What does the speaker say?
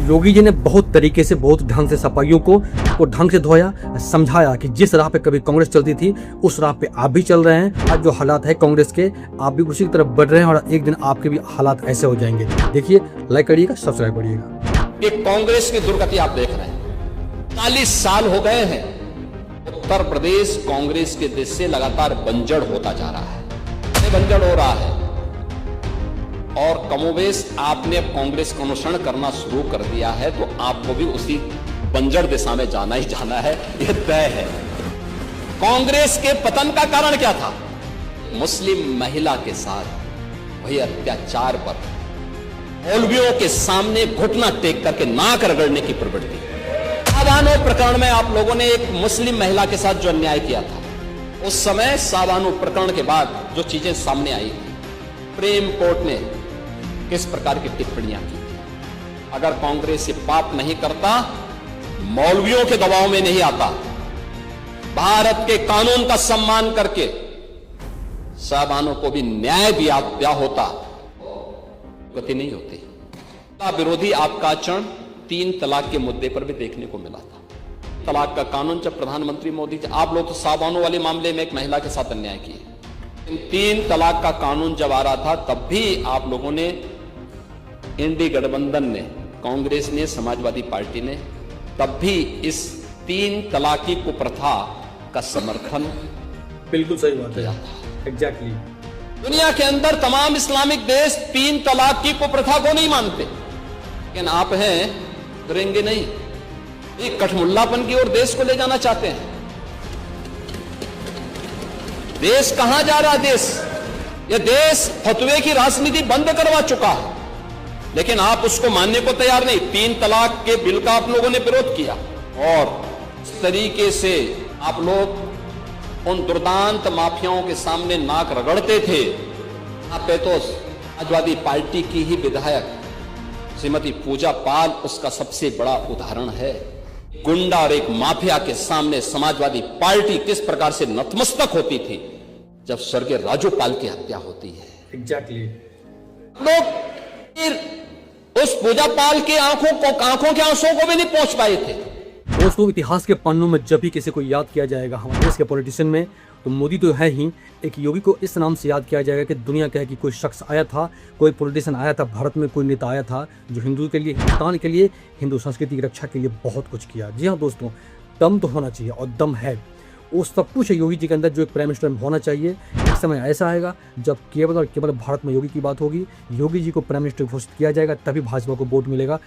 योगी जी ने बहुत तरीके से, बहुत ढंग से सपाइयों को ढंग से धोया, समझाया कि जिस राह पे कभी कांग्रेस चलती थी उस राह पे आप भी चल रहे हैं। आज जो हालात है कांग्रेस के, आप भी उसी की तरफ बढ़ रहे हैं और एक दिन आपके भी हालात ऐसे हो जाएंगे। देखिए, लाइक करिएगा, सब्सक्राइब करिएगा। ये कांग्रेस की दुर्गति आप देख रहे हैं। 40 साल हो गए हैं, उत्तर प्रदेश कांग्रेस के देश से लगातार बंजर होता जा रहा है, बंजर हो रहा है। और कमोबेश आपने कांग्रेस का अनुसरण करना शुरू कर दिया है तो आपको भी उसी बंजर दिशा में जाना ही जाना है, यह तय है। कांग्रेस के पतन का कारण क्या था? मुस्लिम महिला के साथ वही अत्याचार पर मौलवियों के सामने घुटना टेक करके नाक रगड़ने की प्रवृत्ति। साबानो प्रकरण में आप लोगों ने एक मुस्लिम महिला के साथ जो अन्याय किया था, उस समय साबानो प्रकरण के बाद जो चीजें सामने आई, प्रेम कोर्ट ने किस प्रकार की टिप्पणियां की। अगर कांग्रेस ये पाप नहीं करता, मौलवियों के दबाव में नहीं आता, भारत के कानून का सम्मान करके साबानो को भी न्याय दिया होता, गति नहीं होती। विरोधी आपका आचरण 3 तलाक के मुद्दे पर भी देखने को मिला था। तलाक का कानून जब प्रधानमंत्री मोदी थे, आप लोग तो साबानो वाले मामले में एक महिला के साथ अन्याय किए। 3 तलाक का कानून जब आ रहा था तब भी आप लोगों ने, इंडी गठबंधन ने, कांग्रेस ने, समाजवादी पार्टी ने तब भी इस 3 तलाकी कुप्रथा का समर्थन बिल्कुल सही बात है, एग्जैक्टली। दुनिया के अंदर तमाम इस्लामिक देश 3 तलाक की कुप्रथा को नहीं मानते, लेकिन आप हैं करेंगे नहीं। एक कठमुल्लापन की ओर देश को ले जाना चाहते हैं। देश कहां जा रहा? यह देश फतवे की राजनीति बंद करवा चुका है, लेकिन आप उसको मानने को तैयार नहीं। 3 तलाक के बिल का आप लोगों ने विरोध किया और इस तरीके से आप लोग उन दुर्दांत माफियाओं के सामने नाक रगड़ते थे। आप तो समाजवादी पार्टी की ही विधायक श्रीमती पूजा पाल उसका सबसे बड़ा उदाहरण है। गुंडा और एक माफिया के सामने समाजवादी पार्टी किस प्रकार से नतमस्तक होती थी जब स्वर्गीय राजू पाल की हत्या होती है। एग्जैक्टली। लोग उस पूजा पाल के आंखों के आंसुओं को भी नहीं पहुंच पाए थे। दोस्तों, इतिहास के पन्नों में जब भी किसी को याद किया जाएगा हमारे देश के पॉलिटिशियन में, तो मोदी तो है ही, एक योगी को इस नाम से याद किया जाएगा कि दुनिया कहे कि कोई शख्स आया था, कोई पॉलिटिशियन आया था, भारत में कोई नेता आया था जो हिंदू के लिए, हिंदुस्तान के लिए, हिंदू संस्कृति की रक्षा के लिए बहुत कुछ किया। जी हाँ दोस्तों, दम तो होना चाहिए और दम है, वो सब कुछ है योगी जी के अंदर जो एक प्राइम मिनिस्टर में होना चाहिए। एक समय ऐसा आएगा जब केवल और केवल भारत में योगी की बात होगी, योगी जी को प्राइम मिनिस्टर घोषित किया जाएगा, तभी भाजपा को वोट मिलेगा।